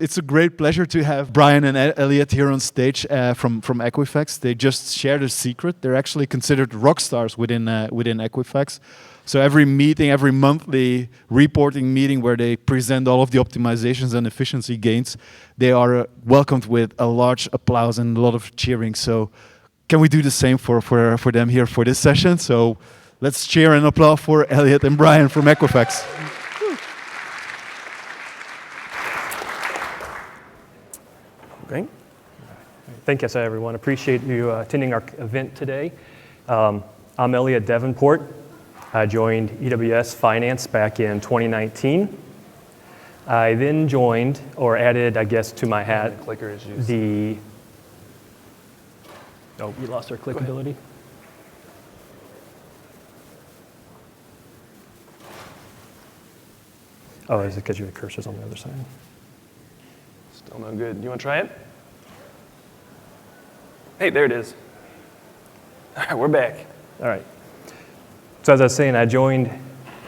It's a great pleasure to have Brian and Elliott here on stage from Equifax. They just shared a secret. They're actually considered rock stars within Equifax. So every meeting, every monthly reporting meeting where they present all of the optimizations and efficiency gains, they are welcomed with a large applause and a lot of cheering. So can we do the same for them here for this session? So let's cheer and applaud for Elliott and Brian from Equifax. Great. Thank you, everyone. Appreciate you attending our event today. I'm Elliott Devenport. I joined EWS Finance back in 2019. I then joined, or added, I guess, to my hat, oh, we lost our clickability. Oh, is it because your cursor's on the other side? Still no good. You want to try it? Hey, there it is. All right, we're back. All right. So as I was saying, I joined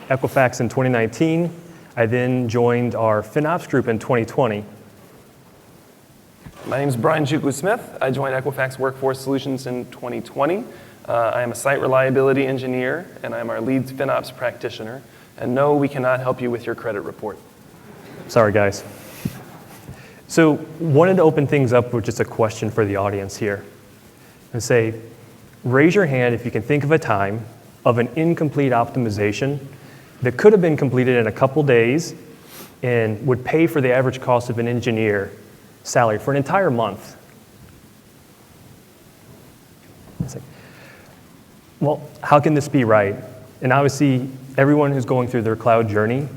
Equifax in 2019. I then joined our FinOps group in 2020. My name is Brian Chukwu-Smith. I joined Equifax Workforce Solutions in 2020. I am a site reliability engineer, and I'm our lead FinOps practitioner. And no, we cannot help you with your credit report. Sorry, guys. So wanted to open things up with just a question for the audience here. And say, raise your hand if you can think of a time of an incomplete optimization that could have been completed in a couple days and would pay for the average cost of an engineer salary for an entire month. Well, how can this be right? And obviously, everyone who's going through their cloud journey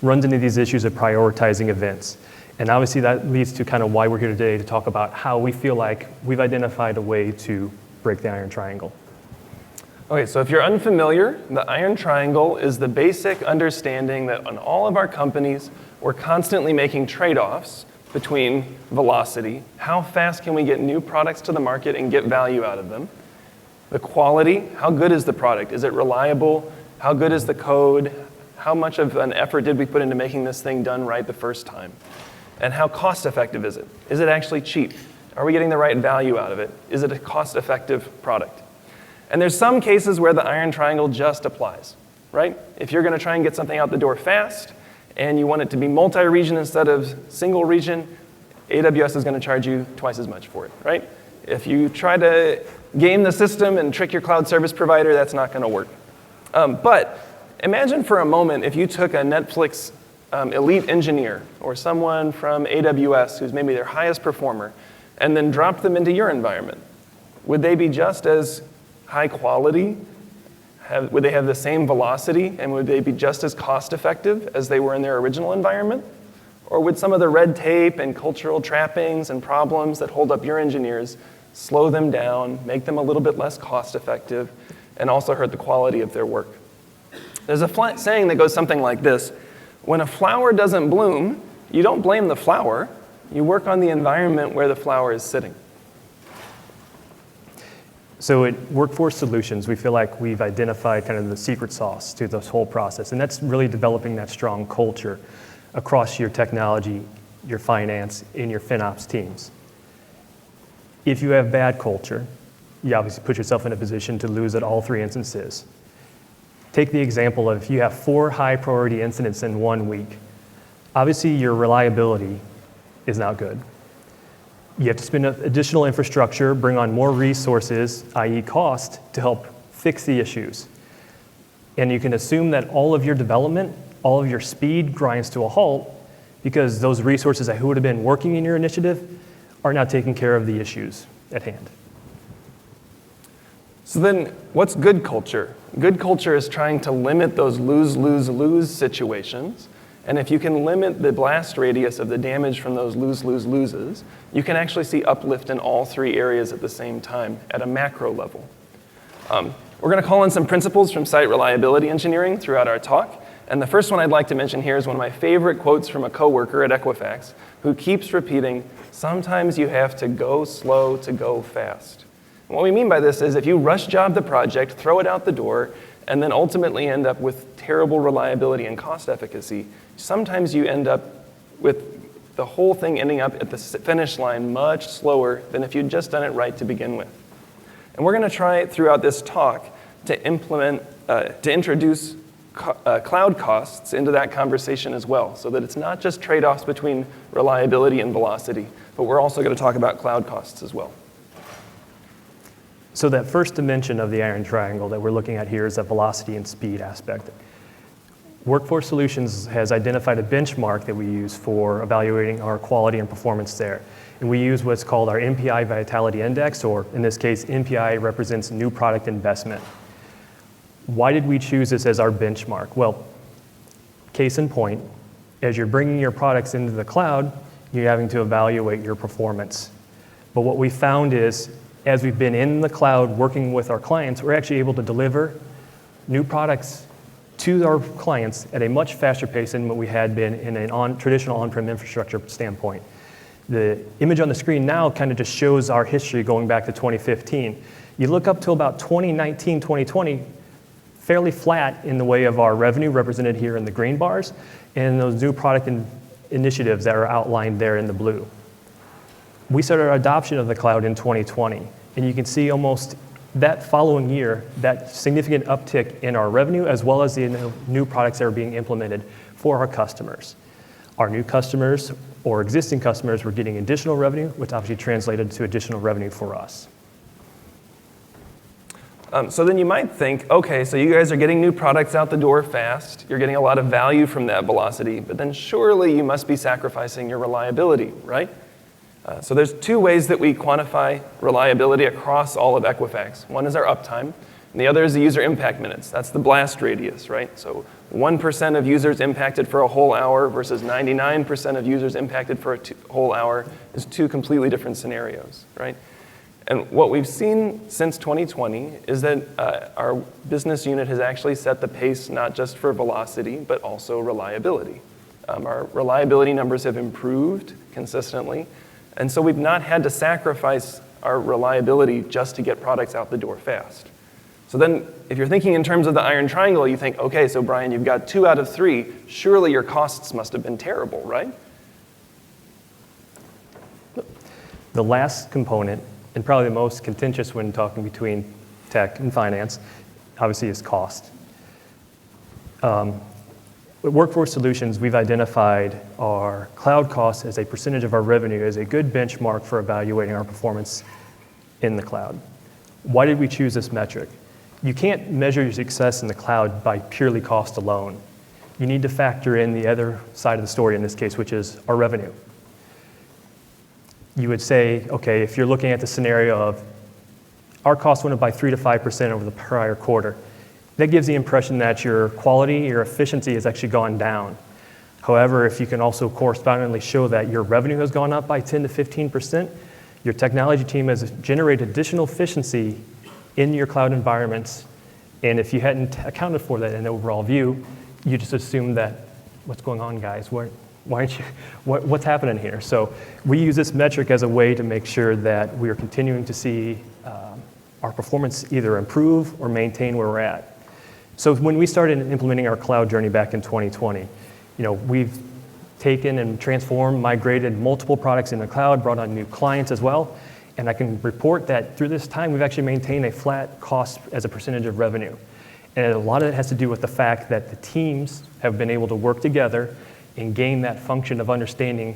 runs into these issues of prioritizing events. And obviously that leads to kind of why we're here today to talk about how we feel like we've identified a way to break the iron triangle. Okay, so if you're unfamiliar, the iron triangle is the basic understanding that on all of our companies, we're constantly making trade-offs between velocity, how fast can we get new products to the market and get value out of them, the quality, how good is the product, is it reliable, how good is the code, how much of an effort did we put into making this thing done right the first time, and how cost effective is it? Is it actually cheap? Are we getting the right value out of it? Is it a cost effective product? And there's some cases where the iron triangle just applies, right? If you're going to try and get something out the door fast and you want it to be multi-region instead of single region, AWS is going to charge you twice as much for it, right? If you try to game the system and trick your cloud service provider, that's not going to work. But imagine for a moment if you took a Netflix elite engineer or someone from AWS who's maybe their highest performer and then dropped them into your environment. Would they be just as high quality? Would they have the same velocity? And would they be just as cost effective as they were in their original environment? Or would some of the red tape and cultural trappings and problems that hold up your engineers slow them down, make them a little bit less cost effective, and also hurt the quality of their work? There's a saying that goes something like this: when a flower doesn't bloom, you don't blame the flower, you work on the environment where the flower is sitting. So at Workforce Solutions, we feel like we've identified kind of the secret sauce to this whole process, and that's really developing that strong culture across your technology, your finance, and your FinOps teams. If you have bad culture, you obviously put yourself in a position to lose at all three instances. Take the example of if you have 4 high priority incidents in 1 week, obviously your reliability is not good. You have to spend additional infrastructure, bring on more resources, i.e. cost, to help fix the issues. And you can assume that all of your development, all of your speed grinds to a halt because those resources that would have been working in your initiative are now taking care of the issues at hand. So then, what's good culture? Good culture is trying to limit those lose-lose-lose situations. And if you can limit the blast radius of the damage from those lose-lose-loses, you can actually see uplift in all 3 areas at the same time at a macro level. We're going to call in some principles from site reliability engineering throughout our talk. And the first one I'd like to mention here is one of my favorite quotes from a coworker at Equifax who keeps repeating, "Sometimes you have to go slow to go fast." And what we mean by this is if you rush job the project, throw it out the door, and then ultimately end up with terrible reliability and cost efficacy, sometimes you end up with the whole thing ending up at the finish line much slower than if you'd just done it right to begin with. And we're going to try throughout this talk to introduce cloud costs into that conversation as well, so that it's not just trade-offs between reliability and velocity, but we're also going to talk about cloud costs as well. So that first dimension of the iron triangle that we're looking at here is the velocity and speed aspect. Workforce Solutions has identified a benchmark that we use for evaluating our quality and performance there. And we use what's called our NPI Vitality Index, or in this case, NPI represents new product investment. Why did we choose this as our benchmark? Well, case in point, as you're bringing your products into the cloud, you're having to evaluate your performance. But what we found is, as we've been in the cloud working with our clients, we're actually able to deliver new products to our clients at a much faster pace than what we had been in a traditional on-prem infrastructure standpoint. The image on the screen now kind of just shows our history going back to 2015. You look up till about 2019, 2020, fairly flat in the way of our revenue represented here in the green bars, and those new product initiatives that are outlined there in the blue. We started our adoption of the cloud in 2020, and you can see almost that following year, that significant uptick in our revenue, as well as the new products that are being implemented for our customers. Our new customers or existing customers were getting additional revenue, which obviously translated to additional revenue for us. So then you might think, okay, so you guys are getting new products out the door fast, you're getting a lot of value from that velocity, but then surely you must be sacrificing your reliability, right? So there's two ways that we quantify reliability across all of Equifax. One is our uptime, and the other is the user impact minutes. That's the blast radius, right? So 1% of users impacted for a whole hour versus 99% of users impacted for a whole hour is two completely different scenarios, right? And what we've seen since 2020 is that our business unit has actually set the pace not just for velocity, but also reliability. Our reliability numbers have improved consistently, and so we've not had to sacrifice our reliability just to get products out the door fast. So then, if you're thinking in terms of the iron triangle, you think, okay, so Brian, you've got 2 out of 3. Surely your costs must have been terrible, right? The last component, and probably the most contentious when talking between tech and finance, obviously is cost. With Workforce Solutions, we've identified our cloud costs as a percentage of our revenue as a good benchmark for evaluating our performance in the cloud. Why did we choose this metric? You can't measure your success in the cloud by purely cost alone. You need to factor in the other side of the story in this case, which is our revenue. You would say, okay, if you're looking at the scenario of our costs went up by 3 to 5% over the prior quarter, that gives the impression that your quality, your efficiency has actually gone down. However, if you can also correspondingly show that your revenue has gone up by 10 to 15%, your technology team has generated additional efficiency in your cloud environments, and if you hadn't accounted for that in the overall view, you just assume that, what's going on, guys? Why aren't you, what's happening here? So we use this metric as a way to make sure that we are continuing to see our performance either improve or maintain where we're at. So when we started implementing our cloud journey back in 2020, we've taken and transformed, migrated multiple products in the cloud, brought on new clients as well, and I can report that through this time, we've actually maintained a flat cost as a percentage of revenue. And a lot of it has to do with the fact that the teams have been able to work together and gain that function of understanding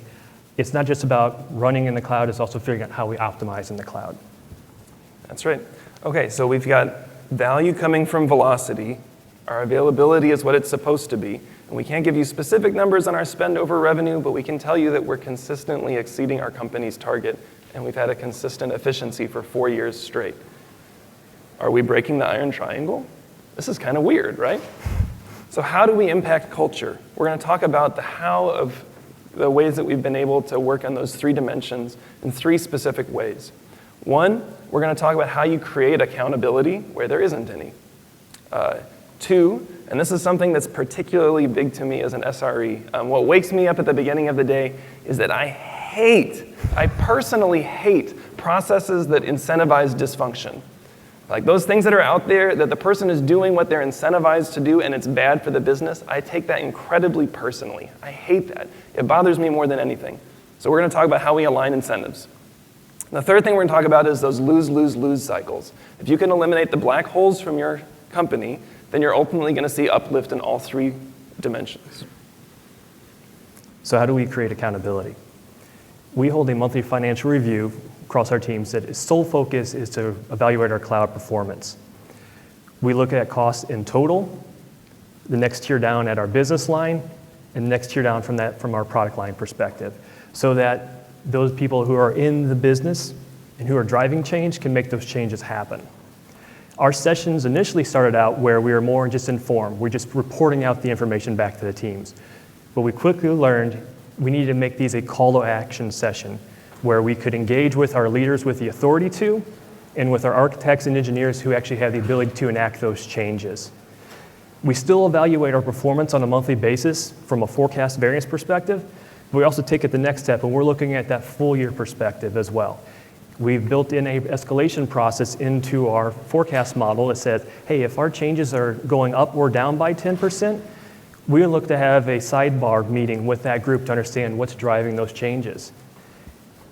it's not just about running in the cloud, it's also figuring out how we optimize in the cloud. That's right. Okay, so we've got value coming from velocity. Our availability is what it's supposed to be. And we can't give you specific numbers on our spend over revenue, but we can tell you that we're consistently exceeding our company's target, and we've had a consistent efficiency for 4 years straight. Are we breaking the iron triangle? This is kind of weird, right? So how do we impact culture? We're going to talk about the how of the ways that we've been able to work on those 3 dimensions in 3 specific ways. 1, we're going to talk about how you create accountability where there isn't any. 2, and this is something that's particularly big to me as an SRE, what wakes me up at the beginning of the day is that I personally hate processes that incentivize dysfunction. Like those things that are out there that the person is doing what they're incentivized to do and it's bad for the business, I take that incredibly personally. I hate that. It bothers me more than anything. So we're going to talk about how we align incentives. The third thing we're going to talk about is those lose-lose-lose cycles. If you can eliminate the black holes from your company, then you're ultimately going to see uplift in all three dimensions. So how do we create accountability? We hold a monthly financial review across our teams that its sole focus is to evaluate our cloud performance. We look at costs in total, the next tier down at our business line, and the next tier down from our product line perspective, so that those people who are in the business and who are driving change can make those changes happen. Our sessions initially started out where we were more just informed. We're just reporting out the information back to the teams. But we quickly learned we needed to make these a call to action session where we could engage with our leaders with the authority to, and with our architects and engineers who actually have the ability to enact those changes. We still evaluate our performance on a monthly basis from a forecast variance perspective, but we also take it the next step, and we're looking at that full year perspective as well. We've built in an escalation process into our forecast model that says, hey, if our changes are going up or down by 10%, we look to have a sidebar meeting with that group to understand what's driving those changes.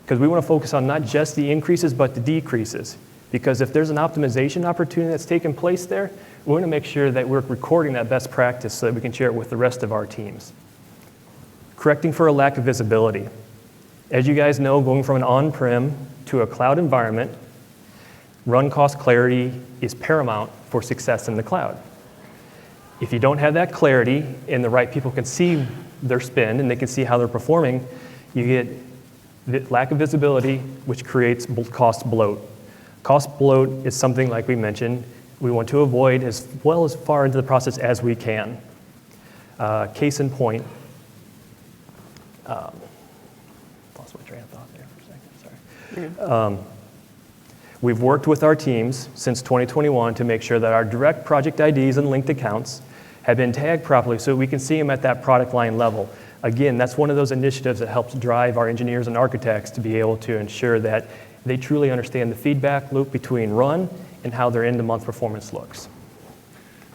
Because we want to focus on not just the increases, but the decreases. Because if there's an optimization opportunity that's taking place there, we want to make sure that we're recording that best practice so that we can share it with the rest of our teams. Correcting for a lack of visibility. As you guys know, going from an on-prem to a cloud environment, run cost clarity is paramount for success in the cloud. If you don't have that clarity and the right people can see their spend and they can see how they're performing, you get lack of visibility, which creates cost bloat. Cost bloat is something, like we mentioned, we want to avoid as well as far into the process as we can. Case in point, lost my train of thought there for a second, sorry. We've worked with our teams since 2021 to make sure that our direct project IDs and linked accounts have been tagged properly so we can see them at that product line level. Again, that's one of those initiatives that helps drive our engineers and architects to be able to ensure that they truly understand the feedback loop between run and how their end-of-month performance looks.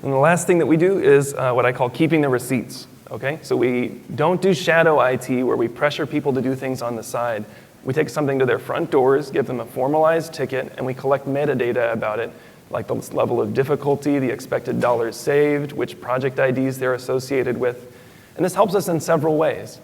And the last thing that we do is what I call keeping the receipts. Okay? So we don't do shadow IT where we pressure people to do things on the side. We take something to their front doors, give them a formalized ticket, and we collect metadata about it, like the level of difficulty, the expected dollars saved, which project IDs they're associated with. And this helps us in several ways.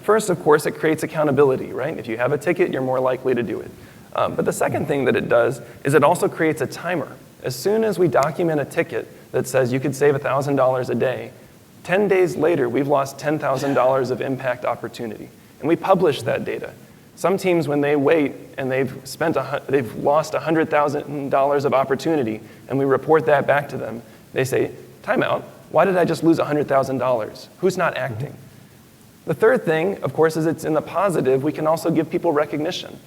First, of course, it creates accountability, right? If you have a ticket, you're more likely to do it. But the second thing that it does is it also creates a timer. As soon as we document a ticket that says you could save $1,000 a day, 10 days later, we've lost $10,000 of impact opportunity. And we publish that data. Some teams, when they wait and they've lost $100,000 of opportunity, and we report that back to them, they say, timeout, why did I just lose $100,000? Who's not acting? The third thing, of course, is it's in the positive. We can also give people recognition.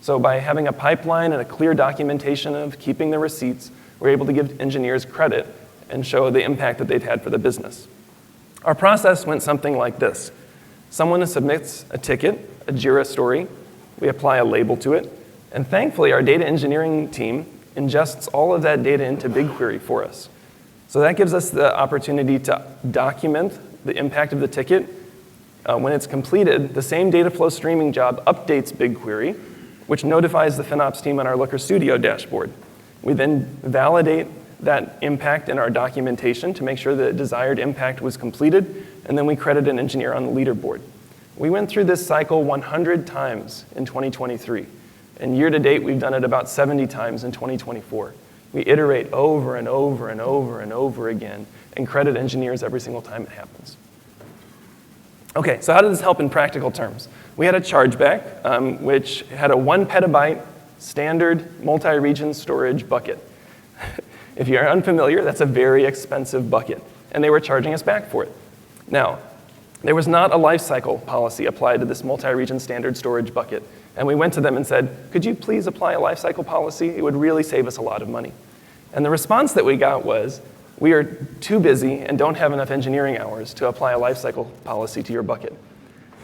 So by having a pipeline and a clear documentation of keeping the receipts, we're able to give engineers credit and show the impact that they've had for the business. Our process went something like this. Someone submits a ticket, a JIRA story, we apply a label to it, and thankfully our data engineering team ingests all of that data into BigQuery for us. So that gives us the opportunity to document the impact of the ticket. When it's completed, the same data flow streaming job updates BigQuery, which notifies the FinOps team on our Looker Studio dashboard. We then validate that impact in our documentation to make sure the desired impact was completed, and then we credit an engineer on the leaderboard. We went through this cycle 100 times in 2023, and year to date, we've done it about 70 times in 2024. We iterate over and over and over and over again and credit engineers every single time it happens. Okay, so how does this help in practical terms? We had a chargeback, which had a 1 petabyte standard multi-region storage bucket. If you're unfamiliar, that's a very expensive bucket, and they were charging us back for it. Now, there was not a lifecycle policy applied to this multi-region standard storage bucket, and we went to them and said, could you please apply a lifecycle policy? It would really save us a lot of money. And the response that we got was, we are too busy and don't have enough engineering hours to apply a lifecycle policy to your bucket.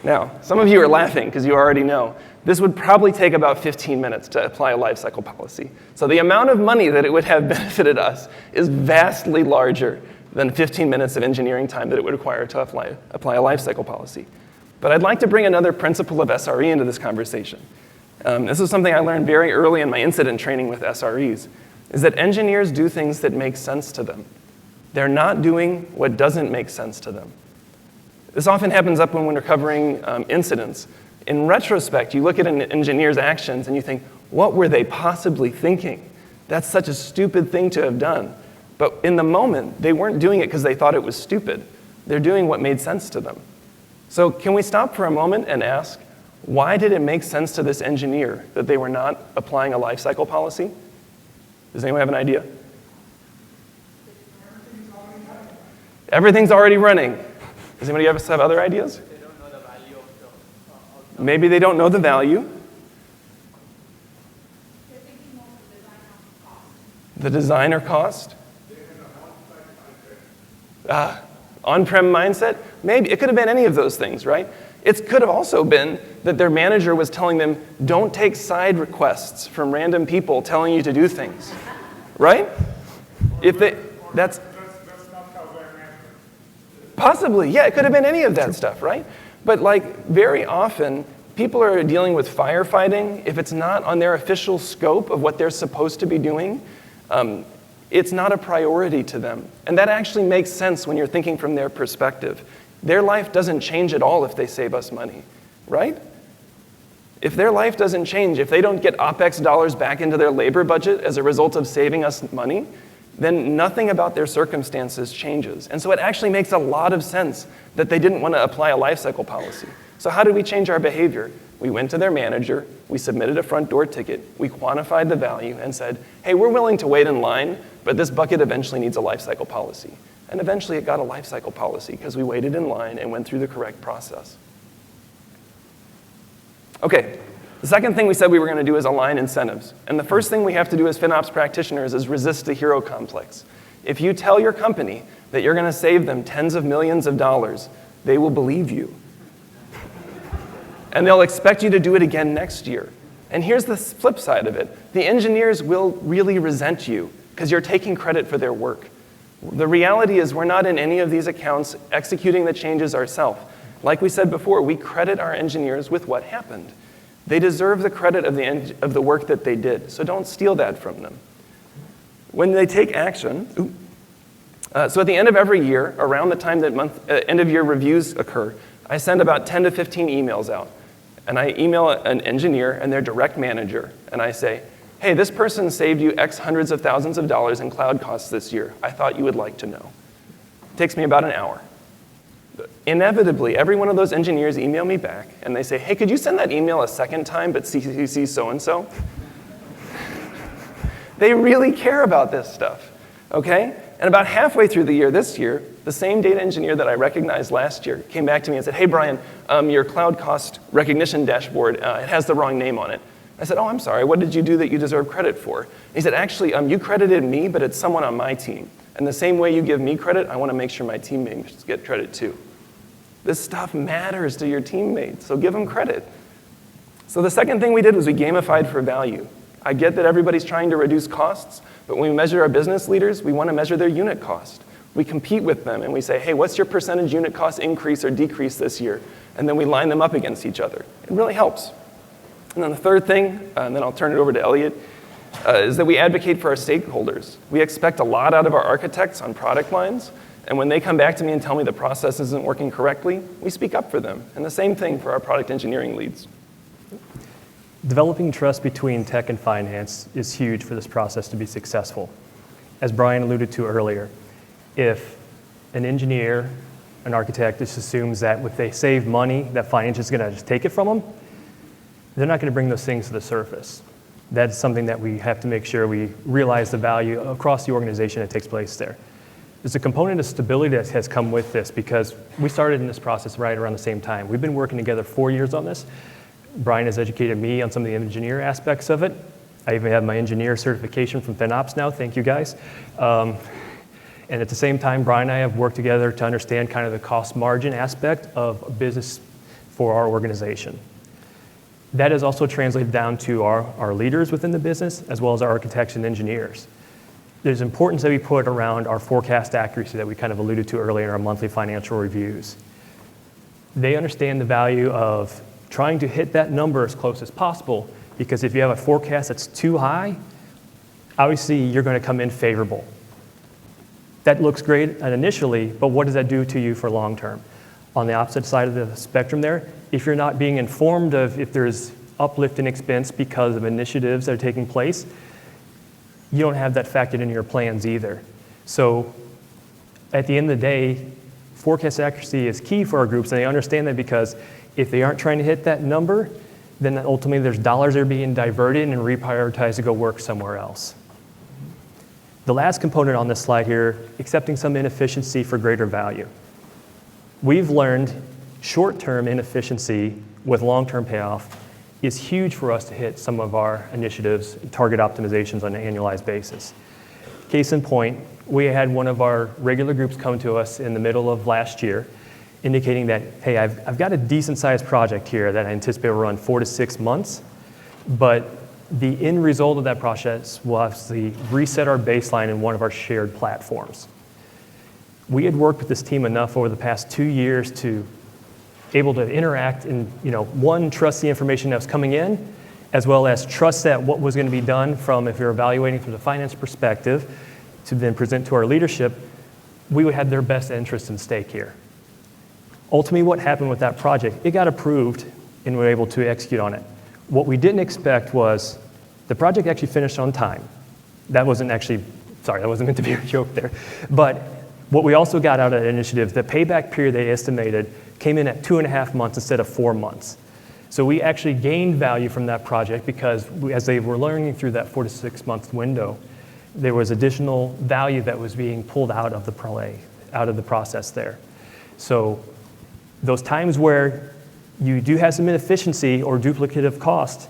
Now, some of you are laughing because you already know. This would probably take about 15 minutes to apply a lifecycle policy. So the amount of money that it would have benefited us is vastly larger than 15 minutes of engineering time that it would require to apply a lifecycle policy. But I'd like to bring another principle of SRE into this conversation. This is something I learned very early in my incident training with SREs, is that engineers do things that make sense to them. They're not doing what doesn't make sense to them. This often happens up when we're covering incidents. In retrospect, you look at an engineer's actions and you think, what were they possibly thinking? That's such a stupid thing to have done. But in the moment, they weren't doing it because they thought it was stupid. They're doing what made sense to them. So can we stop for a moment and ask, why did it make sense to this engineer that they were not applying a lifecycle policy? Does anyone have an idea? Everything's already running. Does anybody else have other ideas? They don't know the value of Maybe they don't know the value. The designer cost. On-prem mindset. Maybe. It could have been any of those things, right? It could have also been that their manager was telling them, don't take side requests from random people telling you to do things, right? That's possibly, yeah, it could have been any of that stuff, right? But like very often, people are dealing with firefighting. If it's not on their official scope of what they're supposed to be doing, it's not a priority to them. And that actually makes sense when you're thinking from their perspective. Their life doesn't change at all if they save us money, right? If their life doesn't change, if they don't get OpEx dollars back into their labor budget as a result of saving us money, then nothing about their circumstances changes. And so it actually makes a lot of sense that they didn't want to apply a lifecycle policy. So how did we change our behavior? We went to their manager, we submitted a front door ticket, we quantified the value and said, hey, we're willing to wait in line, but this bucket eventually needs a lifecycle policy. And eventually it got a lifecycle policy because we waited in line and went through the correct process. Okay, the second thing we said we were going to do is align incentives. And the first thing we have to do as FinOps practitioners is resist the hero complex. If you tell your company that you're going to save them tens of millions of dollars, they will believe you. And they'll expect you to do it again next year. And here's the flip side of it. The engineers will really resent you because you're taking credit for their work. The reality is we're not in any of these accounts executing the changes ourselves. Like we said before, we credit our engineers with what happened. They deserve the credit of the work that they did, so don't steal that from them. When they take action, so at the end of every year, around the time that end of year reviews occur, I send about 10 to 15 emails out. And I email an engineer and their direct manager, and I say, hey, this person saved you X hundreds of thousands of dollars in cloud costs this year. I thought you would like to know. It takes me about an hour. Inevitably, every one of those engineers email me back, and they say, hey, could you send that email a second time, but CC so-and-so? They really care about this stuff, okay? And about halfway through the year this year, the same data engineer that I recognized last year came back to me and said, hey, Brian, your cloud cost recognition dashboard, it has the wrong name on it. I said, oh, I'm sorry, what did you do that you deserve credit for? And he said, actually, you credited me, but it's someone on my team. And the same way you give me credit, I want to make sure my teammates get credit too. This stuff matters to your teammates, so give them credit. So the second thing we did was we gamified for value. I get that everybody's trying to reduce costs, but when we measure our business leaders, we want to measure their unit cost. We compete with them and we say, hey, what's your percentage unit cost increase or decrease this year? And then we line them up against each other. It really helps. And then the third thing, and then I'll turn it over to Elliott, is that we advocate for our stakeholders. We expect a lot out of our architects on product lines, and when they come back to me and tell me the process isn't working correctly, we speak up for them. And the same thing for our product engineering leads. Developing trust between tech and finance is huge for this process to be successful. As Brian alluded to earlier, if an engineer, an architect just assumes that if they save money, that finance is going to just take it from them, they're not going to bring those things to the surface. That's something that we have to make sure we realize the value across the organization that takes place there. There's a component of stability that has come with this because we started in this process right around the same time. We've been working together 4 years on this. Brian has educated me on some of the engineer aspects of it. I even have my engineer certification from FinOps now, thank you guys. And at the same time, Brian and I have worked together to understand kind of the cost margin aspect of business for our organization. That is also translated down to our leaders within the business, as well as our architects and engineers. There's importance that we put around our forecast accuracy that we kind of alluded to earlier in our monthly financial reviews. They understand the value of trying to hit that number as close as possible, because if you have a forecast that's too high, obviously you're going to come in favorable. That looks great initially, but what does that do to you for long term? On the opposite side of the spectrum there, if you're not being informed of if there's uplift in expense because of initiatives that are taking place, you don't have that factored into your plans either. So at the end of the day, forecast accuracy is key for our groups, and they understand that, because if they aren't trying to hit that number, then ultimately there's dollars that are being diverted and reprioritized to go work somewhere else. The last component on this slide here, accepting some inefficiency for greater value. We've learned short-term inefficiency with long-term payoff is huge for us to hit some of our initiatives, target optimizations on an annualized basis. Case in point, we had one of our regular groups come to us in the middle of last year, indicating that, hey, I've got a decent-sized project here that I anticipate will run 4 to 6 months, but the end result of that process will obviously reset our baseline in one of our shared platforms. We had worked with this team enough over the past 2 years to able to interact and, one, trust the information that was coming in, as well as trust that what was going to be done from, if you're evaluating from the finance perspective, to then present to our leadership, we would have their best interest in stake here. Ultimately, what happened with that project, it got approved and we were able to execute on it. What we didn't expect was the project actually finished on time. That wasn't meant to be a joke there. But what we also got out of that initiative, the payback period they estimated came in at 2.5 months instead of 4 months. So we actually gained value from that project because as they were learning through that 4 to 6 month window, there was additional value that was being pulled out of the process there. So those times where you do have some inefficiency or duplicative cost,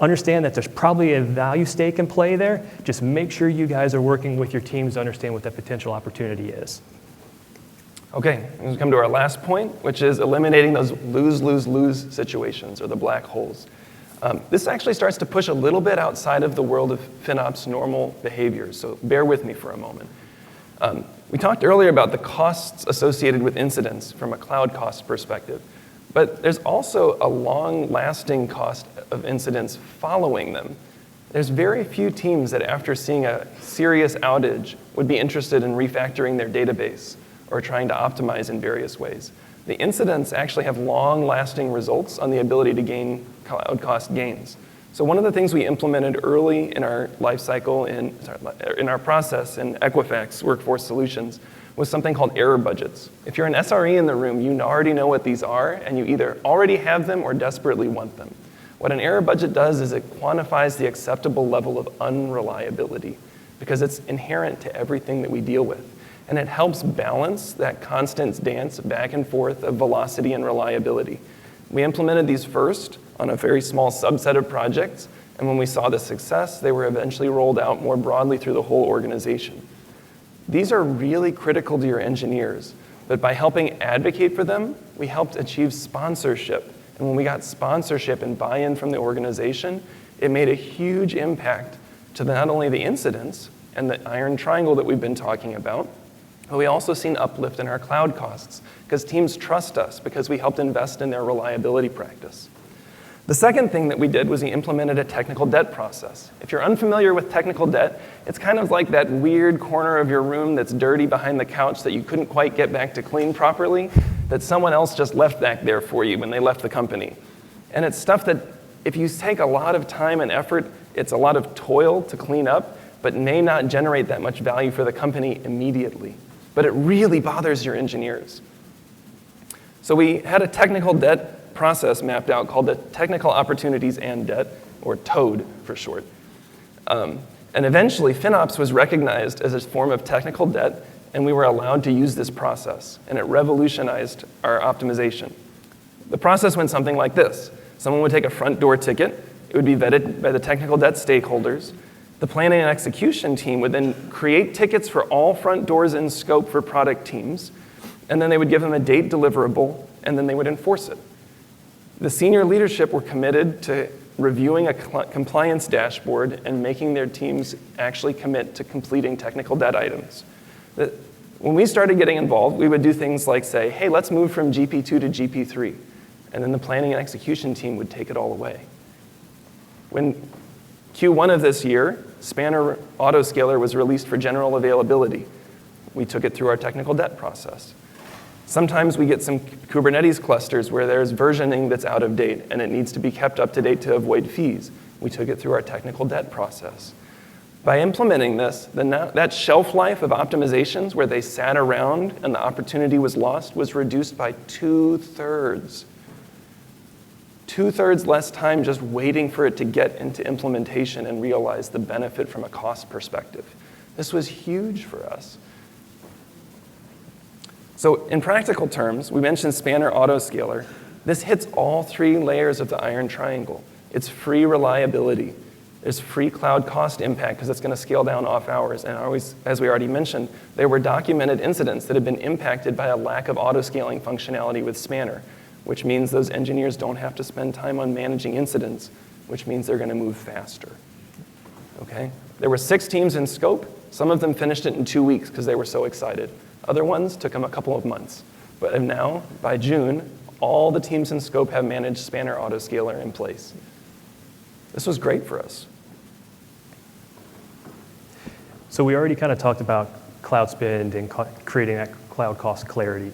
understand that there's probably a value stake in play there. Just make sure you guys are working with your teams to understand what that potential opportunity is. Okay, we've come to our last point, which is eliminating those lose-lose-lose situations, or the black holes. This actually starts to push a little bit outside of the world of FinOps normal behaviors, so bear with me for a moment. We talked earlier about the costs associated with incidents from a cloud cost perspective, but there's also a long-lasting cost of incidents following them. There's very few teams that after seeing a serious outage would be interested in refactoring their database or trying to optimize in various ways. The incidents actually have long-lasting results on the ability to gain cloud cost gains. So one of the things we implemented early in our life cycle, in our process in Equifax Workforce Solutions, was something called error budgets. If you're an SRE in the room, you already know what these are, and you either already have them or desperately want them. What an error budget does is it quantifies the acceptable level of unreliability, because it's inherent to everything that we deal with. And it helps balance that constant dance back and forth of velocity and reliability. We implemented these first on a very small subset of projects, and when we saw the success, they were eventually rolled out more broadly through the whole organization. These are really critical to your engineers, but by helping advocate for them, we helped achieve sponsorship. And when we got sponsorship and buy-in from the organization, it made a huge impact to not only the incidents and the iron triangle that we've been talking about, but we also seen uplift in our cloud costs because teams trust us because we helped invest in their reliability practice. The second thing that we did was we implemented a technical debt process. If you're unfamiliar with technical debt, it's kind of like that weird corner of your room that's dirty behind the couch that you couldn't quite get back to clean properly, that someone else just left back there for you when they left the company. And it's stuff that if you take a lot of time and effort, it's a lot of toil to clean up, but may not generate that much value for the company immediately. But it really bothers your engineers. So we had a technical debt process mapped out called the Technical Opportunities and Debt, or TOAD for short. And eventually, FinOps was recognized as a form of technical debt, and we were allowed to use this process, and it revolutionized our optimization. The process went something like this. Someone would take a front door ticket. It would be vetted by the technical debt stakeholders. The planning and execution team would then create tickets for all front doors in scope for product teams, and then they would give them a date deliverable, and then they would enforce it. The senior leadership were committed to reviewing a compliance dashboard and making their teams actually commit to completing technical debt items. The When we started getting involved, we would do things like say, hey, let's move from GP2 to GP3. And then the planning and execution team would take it all away. When Q1 of this year, Spanner Autoscaler was released for general availability. We took it through our technical debt process. Sometimes we get some Kubernetes clusters where there's versioning that's out of date and it needs to be kept up to date to avoid fees. We took it through our technical debt process. By implementing this, that shelf life of optimizations where they sat around and the opportunity was lost was reduced by 2/3. 2/3 less time just waiting for it to get into implementation and realize the benefit from a cost perspective. This was huge for us. So in practical terms, we mentioned Spanner Autoscaler. This hits all 3 layers of the iron triangle. It's free reliability. There's free cloud cost impact because it's going to scale down off hours. And always, as we already mentioned, there were documented incidents that have been impacted by a lack of autoscaling functionality with Spanner, which means those engineers don't have to spend time on managing incidents, which means they're going to move faster. Okay? There were 6 teams in scope. Some of them finished it in 2 weeks because they were so excited. Other ones took them a couple of months. But now, by June, all the teams in scope have managed Spanner Autoscaler in place. This was great for us. So we already kind of talked about cloud spend and creating that cloud cost clarity.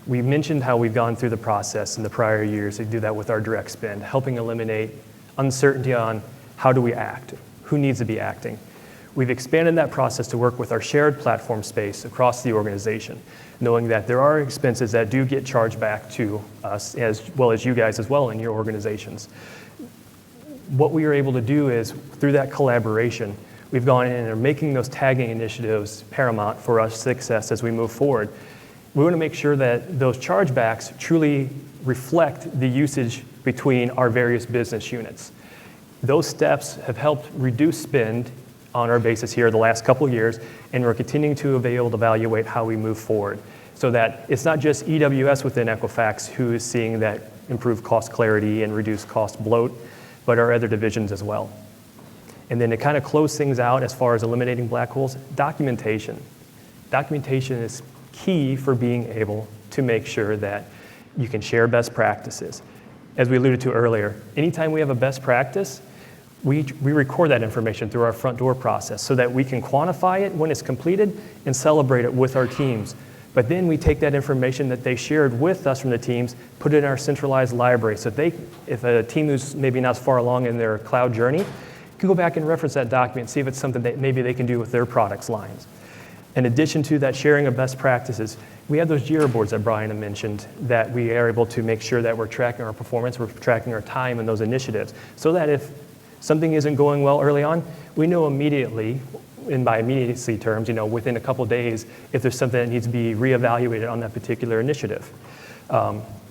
We mentioned how we've gone through the process in the prior years to do that with our direct spend, helping eliminate uncertainty on how do we act, who needs to be acting. We've expanded that process to work with our shared platform space across the organization, knowing that there are expenses that do get charged back to us as well as you guys as well in your organizations. What we are able to do is, through that collaboration, we've gone in and are making those tagging initiatives paramount for our success as we move forward. We want to make sure that those chargebacks truly reflect the usage between our various business units. Those steps have helped reduce spend on our basis here the last couple of years, and we're continuing to be able to evaluate how we move forward so that it's not just EWS within Equifax who is seeing that improved cost clarity and reduced cost bloat, but our other divisions as well. And then to kind of close things out as far as eliminating black holes, documentation. Documentation is key for being able to make sure that you can share best practices. As we alluded to earlier, anytime we have a best practice, we record that information through our front door process so that we can quantify it when it's completed and celebrate it with our teams. But then we take that information that they shared with us from the teams, put it in our centralized library so if a team who's maybe not as far along in their cloud journey, can go back and reference that document, see if it's something that maybe they can do with their products lines. In addition to that sharing of best practices, we have those JIRA boards that Brian had mentioned that we are able to make sure that we're tracking our performance, we're tracking our time in those initiatives, so that if something isn't going well early on, we know immediately, and by immediacy terms, within a couple days, if there's something that needs to be reevaluated on that particular initiative.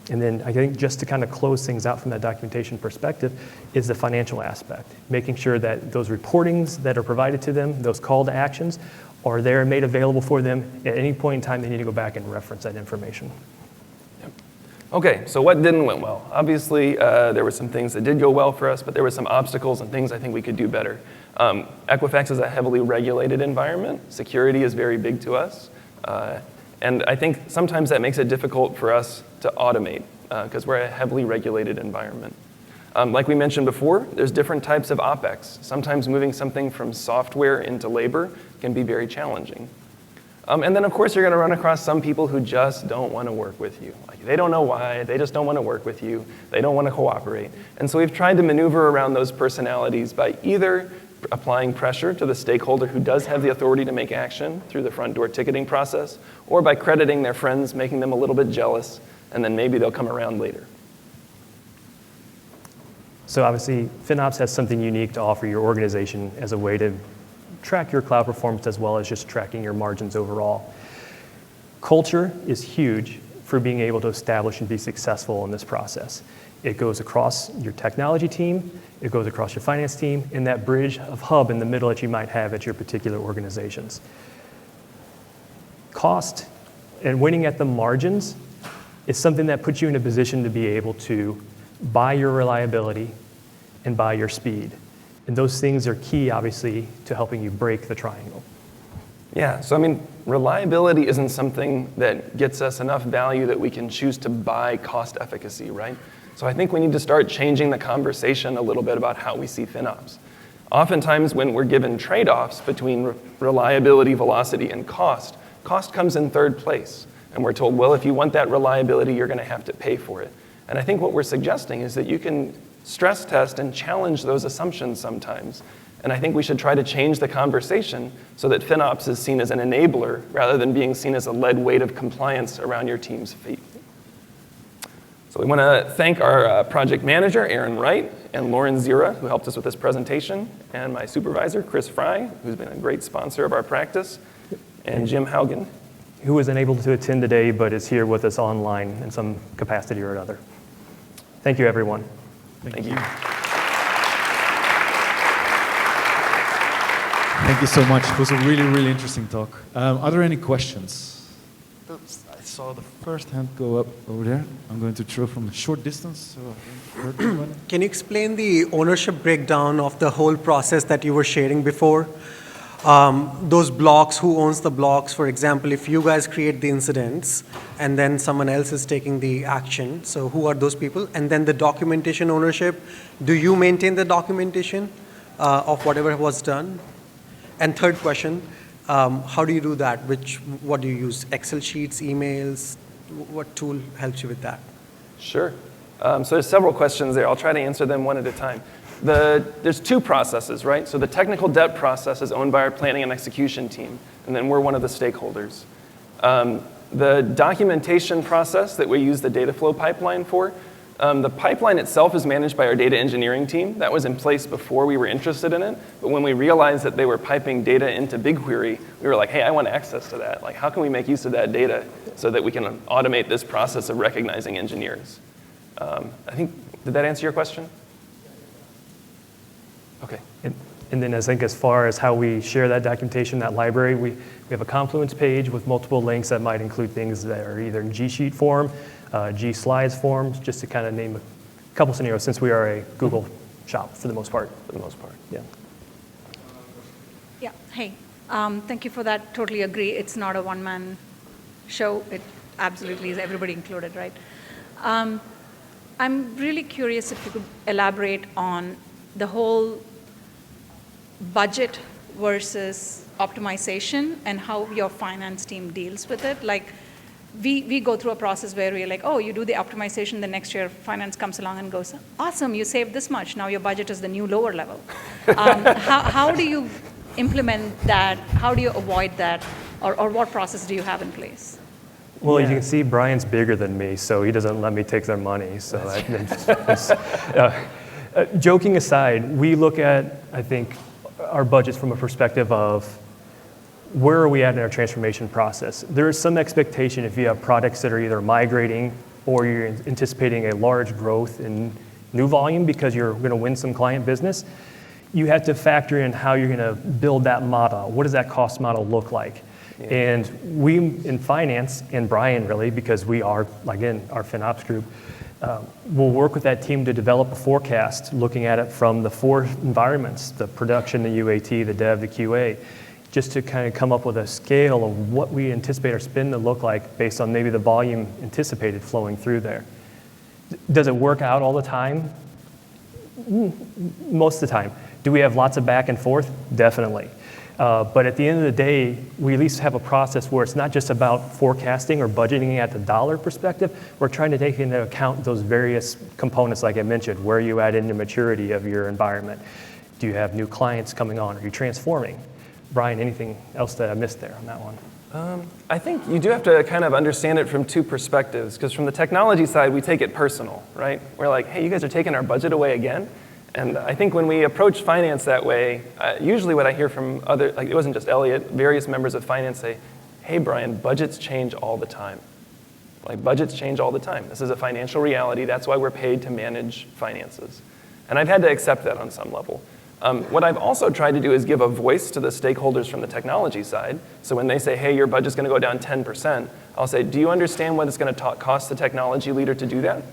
And then I think just to kind of close things out from that documentation perspective is the financial aspect, making sure that those reportings that are provided to them, those call to actions, are there and made available for them at any point in time they need to go back and reference that information. Okay, so what didn't went well? Obviously, there were some things that did go well for us, but there were some obstacles and things I think we could do better. Equifax is a heavily regulated environment. Security is very big to us. And I think sometimes that makes it difficult for us to automate because we're a heavily regulated environment. Like we mentioned before, there's different types of OpEx. Sometimes moving something from software into labor can be very challenging. And then, of course, you're going to run across some people who just don't want to work with you. Like, they don't know why. They just don't want to work with you. They don't want to cooperate. And so we've tried to maneuver around those personalities by either applying pressure to the stakeholder who does have the authority to make action through the front door ticketing process, or by crediting their friends, making them a little bit jealous, and then maybe they'll come around later. So obviously, FinOps has something unique to offer your organization as a way to track your cloud performance as well as just tracking your margins overall. Culture is huge for being able to establish and be successful in this process. It goes across your technology team, it goes across your finance team, and that bridge of hub in the middle that you might have at your particular organizations. Cost and winning at the margins is something that puts you in a position to be able to buy your reliability and buy your speed. And those things are key, obviously, to helping you break the triangle. Yeah, so I mean, reliability isn't something that gets us enough value that we can choose to buy cost efficacy, right? So I think we need to start changing the conversation a little bit about how we see FinOps. Oftentimes when we're given trade-offs between reliability, velocity, and cost comes in third place. And we're told, well, if you want that reliability, you're going to have to pay for it. And I think what we're suggesting is that you can stress test and challenge those assumptions sometimes. And I think we should try to change the conversation so that FinOps is seen as an enabler rather than being seen as a lead weight of compliance around your team's feet. So we want to thank our project manager, Aaron Wright, and Lauren Zira, who helped us with this presentation, and my supervisor, Chris Fry, who's been a great sponsor of our practice, and Jim Haugen, Who was unable to attend today but is here with us online in some capacity or another. Thank you, everyone. Thank you. Thank you so much. It was a really, really interesting talk. Are there any questions? Oops, I saw the first hand go up over there. I'm going to throw from a short distance. So I heard everybody. Can you explain the ownership breakdown of the whole process that you were sharing before? Those blocks, who owns the blocks? For example, if you guys create the incidents and then someone else is taking the action, so who are those people? And then the documentation ownership, do you maintain the documentation of whatever was done? And third question, how do you do that? What do you use? Excel sheets, emails? What tool helps you with that? Sure. So there's several questions there. I'll try to answer them one at a time. There's two processes, right? So the technical debt process is owned by our planning and execution team, and then we're one of the stakeholders. The documentation process that we use the data flow pipeline for, the pipeline itself is managed by our data engineering team. That was in place before we were interested in it, but when we realized that they were piping data into BigQuery, we were like, hey, I want access to that. Like, how can we make use of that data so that we can automate this process of recognizing engineers? I think, did that answer your question? Okay. And then I think as far as how we share that documentation, that library, we have a Confluence page with multiple links that might include things that are either in G Sheet form, G Slides forms, just to kind of name a couple scenarios since we are a Google shop for the most part. Yeah. Yeah, hey, thank you for that. Totally agree. It's not a one-man show. It absolutely is everybody included, right? I'm really curious if you could elaborate on the whole budget versus optimization and how your finance team deals with it. Like, we go through a process where we're like, oh, you do the optimization, the next year finance comes along and goes, awesome, you saved this much, now your budget is the new lower level. How do you implement that? How do you avoid that? Or what process do you have in place? Well, you can see Brian's bigger than me, so he doesn't let me take their money. So joking aside, we look at, I think, our budgets from a perspective of where are we at in our transformation process. There is some expectation if you have products that are either migrating or you're anticipating a large growth in new volume because you're going to win some client business, you have to factor in how you're going to build that model. What does that cost model look like? Yeah. And we in finance, and Brian really, because we are, again, our FinOps group, we'll work with that team to develop a forecast looking at it from the four environments, the production, the UAT, the dev, the QA, just to kind of come up with a scale of what we anticipate our spend to look like based on maybe the volume anticipated flowing through there. Does it work out all the time? Most of the time. Do we have lots of back and forth? Definitely. But at the end of the day, we at least have a process where it's not just about forecasting or budgeting at the dollar perspective. We're trying to take into account those various components, like I mentioned. Where are you at in the maturity of your environment? Do you have new clients coming on? Are you transforming? Brian, anything else that I missed there on that one? I think you do have to kind of understand it from two perspectives, because from the technology side, we take it personal, right? We're like, hey, you guys are taking our budget away again? And I think when we approach finance that way, usually what I hear from other, like it wasn't just Elliott, various members of finance say, hey, Brian, budgets change all the time. Like, budgets change all the time. This is a financial reality. That's why we're paid to manage finances. And I've had to accept that on some level. What I've also tried to do is give a voice to the stakeholders from the technology side. So when they say, hey, your budget's going to go down 10%, I'll say, do you understand what it's going to cost the technology leader to do that?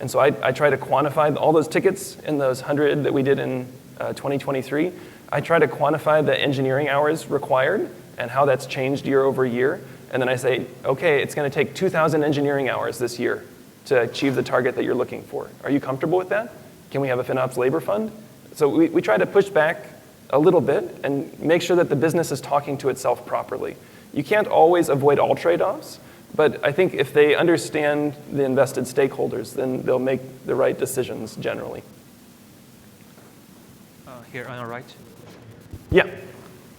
And so I try to quantify all those tickets in those 100 that we did in 2023. I try to quantify the engineering hours required and how that's changed year over year. And then I say, okay, it's going to take 2,000 engineering hours this year to achieve the target that you're looking for. Are you comfortable with that? Can we have a FinOps labor fund? So we try to push back a little bit and make sure that the business is talking to itself properly. You can't always avoid all trade-offs, but I think if they understand the invested stakeholders, then they'll make the right decisions generally. Here on the right. Yeah.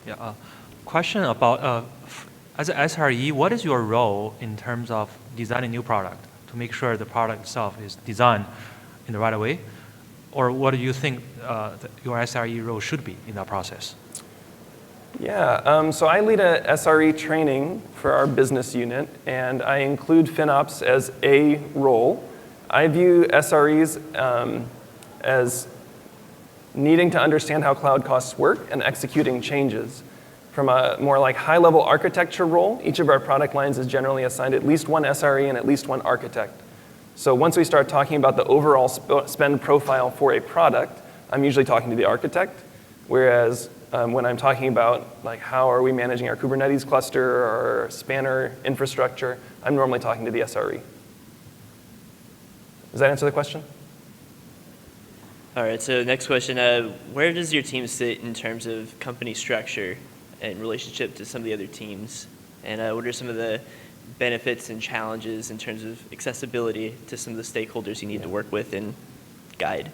Yeah. Question about, as an SRE, what is your role in terms of designing new product to make sure the product itself is designed in the right way? Or what do you think your SRE role should be in that process? Yeah, so I lead a SRE training for our business unit, and I include FinOps as a role. I view SREs as needing to understand how cloud costs work and executing changes. From a more like high-level architecture role, each of our product lines is generally assigned at least one SRE and at least one architect. So once we start talking about the overall spend profile for a product, I'm usually talking to the architect, whereas when I'm talking about like how are we managing our Kubernetes cluster or Spanner infrastructure, I'm normally talking to the SRE. Does that answer the question? All right, so next question. Where does your team sit in terms of company structure in relationship to some of the other teams? And what are some of the benefits and challenges in terms of accessibility to some of the stakeholders you need to work with and guide?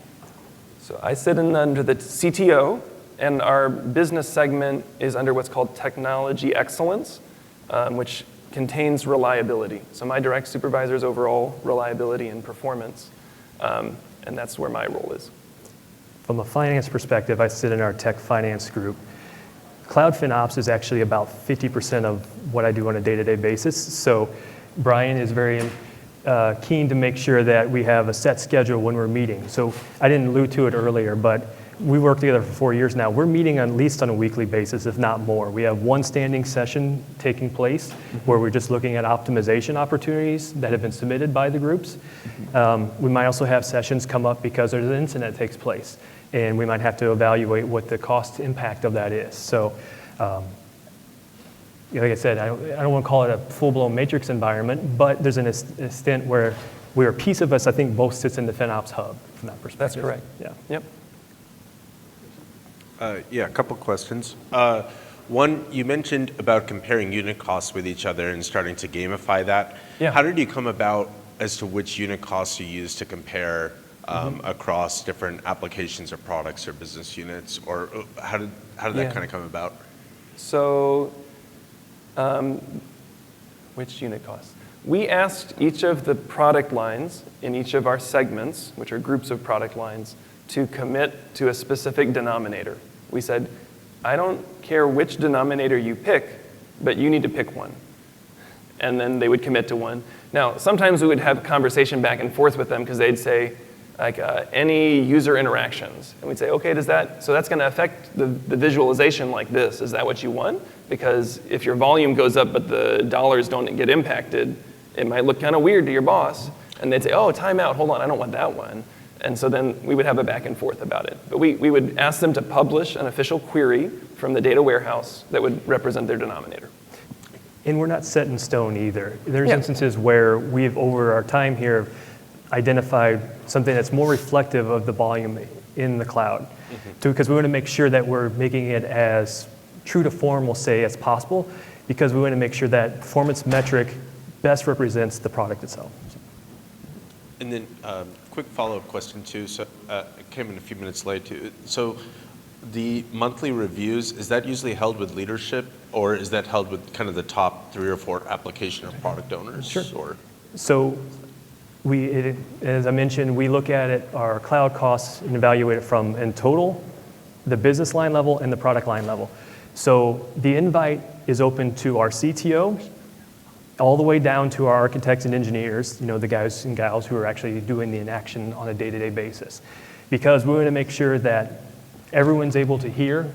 So I sit under the CTO, and our business segment is under what's called technology excellence, which contains reliability. So my direct supervisor is overall reliability and performance, and that's where my role is. From a finance perspective, I sit in our tech finance group. Cloud FinOps is actually about 50% of what I do on a day-to-day basis. So Brian is very keen to make sure that we have a set schedule when we're meeting. So I didn't allude to it earlier, but we worked together for 4 years now. We're meeting at least on a weekly basis, if not more. We have one standing session taking place where we're just looking at optimization opportunities that have been submitted by the groups. We might also have sessions come up because there's an incident that takes place, and we might have to evaluate what the cost impact of that is. So, like I said, I don't want to call it a full-blown matrix environment, but there's an extent where a piece of us, I think, both sits in the FinOps hub from that perspective. That's correct. Yeah. Yep. Yeah, a couple questions. One, you mentioned about comparing unit costs with each other and starting to gamify that. Yeah. How did you come about as to which unit costs you use to compare across different applications or products or business units? Or how did that kind of come about? So, which unit costs? We asked each of the product lines in each of our segments, which are groups of product lines, to commit to a specific denominator. We said, I don't care which denominator you pick, but you need to pick one. And then they would commit to one. Now, sometimes we would have a conversation back and forth with them because they'd say, like, any user interactions. And we'd say, okay, so that's going to affect the visualization like this. Is that what you want? Because if your volume goes up but the dollars don't get impacted, it might look kind of weird to your boss. And they'd say, oh, time out, hold on, I don't want that one. And so then we would have a back and forth about it. But we would ask them to publish an official query from the data warehouse that would represent their denominator. And we're not set in stone either. There's instances where we've, over our time here, identified something that's more reflective of the volume in the cloud. Because we want to make sure that we're making it as true to form, we'll say, as possible, because we want to make sure that performance metric best represents the product itself. And then quick follow-up question too. So I came in a few minutes late too. So the monthly reviews, is that usually held with leadership, or is that held with kind of the top 3 or 4 application or product owners? Sure. Or? So as I mentioned, we look at it, our cloud costs, and evaluate it from in total, the business line level and the product line level. So the invite is open to our CTO, all the way down to our architects and engineers, the guys and gals who are actually doing the inaction on a day-to-day basis. Because we want to make sure that everyone's able to hear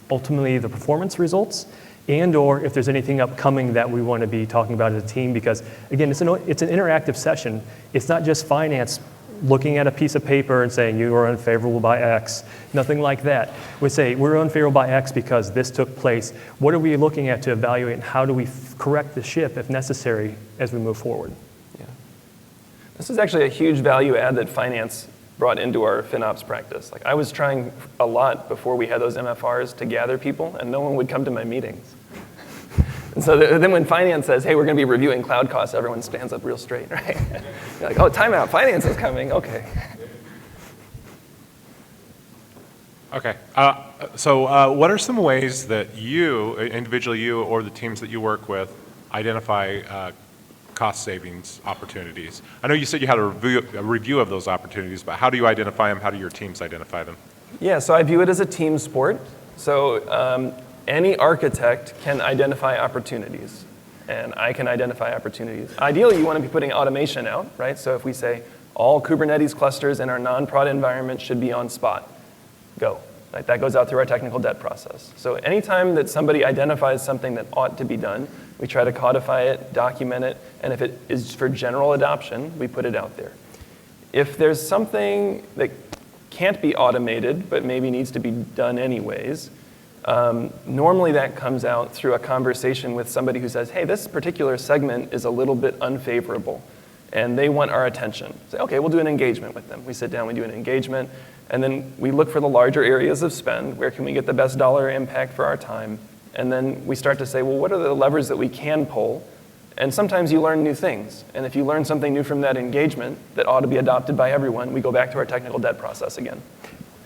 ultimately the performance results, and or if there's anything upcoming that we want to be talking about as a team, because again, it's an interactive session. It's not just finance looking at a piece of paper and saying you are unfavorable by X, nothing like that. We say we're unfavorable by X because this took place. What are we looking at to evaluate, and how do we correct the ship if necessary as we move forward? Yeah. This is actually a huge value add that finance brought into our FinOps practice. Like, I was trying a lot before we had those MFRs to gather people, and no one would come to my meetings. And so then when finance says, hey, we're going to be reviewing cloud costs, everyone stands up real straight, right? You're like, oh, timeout, finance is coming, okay. Okay, so what are some ways that you, individually you or the teams that you work with, identify cost savings opportunities? I know you said you had a review of those opportunities, but how do you identify them? How do your teams identify them? Yeah, so I view it as a team sport. So any architect can identify opportunities, and I can identify opportunities. Ideally, you want to be putting automation out, right? So if we say all Kubernetes clusters in our non-prod environment should be on Spot, go. Right? That goes out through our technical debt process. So anytime that somebody identifies something that ought to be done, we try to codify it, document it, and if it is for general adoption, we put it out there. If there's something that can't be automated, but maybe needs to be done anyways, normally that comes out through a conversation with somebody who says, hey, this particular segment is a little bit unfavorable, and they want our attention. Say, okay, we'll do an engagement with them. We sit down, we do an engagement, and then we look for the larger areas of spend. Where can we get the best dollar impact for our time? And then we start to say, well, what are the levers that we can pull? And sometimes you learn new things. And if you learn something new from that engagement that ought to be adopted by everyone, we go back to our technical debt process again.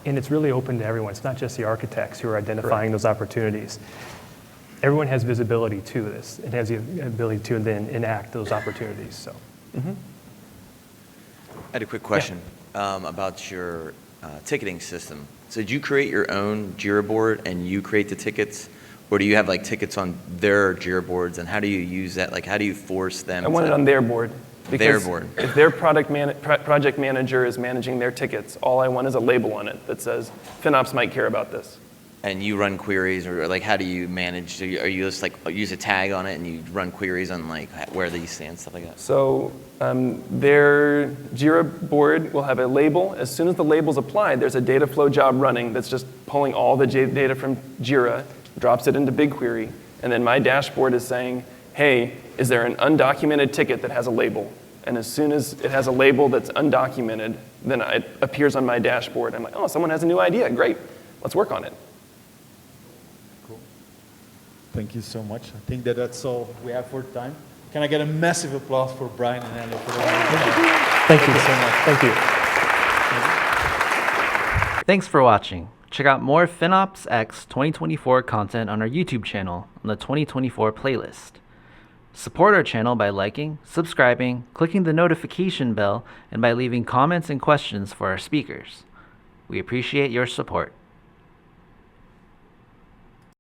And it's really open to everyone. It's not just the architects who are identifying those opportunities. Everyone has visibility to this. It has the ability to then enact those opportunities. So. I had a quick question about your ticketing system. So did you create your own Jira board and you create the tickets? Or do you have like tickets on their Jira boards, and how do you use that? Like, how do you force them? I want it on their board. Their board. If their project manager is managing their tickets, all I want is a label on it that says, FinOps might care about this. And you run queries, or like, how do you manage? Are you just like use a tag on it and you run queries on like where these stand, stuff like that? So their Jira board will have a label. As soon as the label's applied, there's a data flow job running that's just pulling all the data from Jira, drops it into BigQuery, and then my dashboard is saying, hey, is there an undocumented ticket that has a label? And as soon as it has a label that's undocumented, then it appears on my dashboard. I'm like, oh, someone has a new idea. Great. Let's work on it. Cool. Thank you so much. I think that's all we have for time. Can I get a massive applause for Brian and Elliott for that? Thank you so much. Thank you. Thanks for watching. Check out more FinOps X 2024 content on our YouTube channel on the 2024 playlist. Support our channel by liking, subscribing, clicking the notification bell, and by leaving comments and questions for our speakers. We appreciate your support.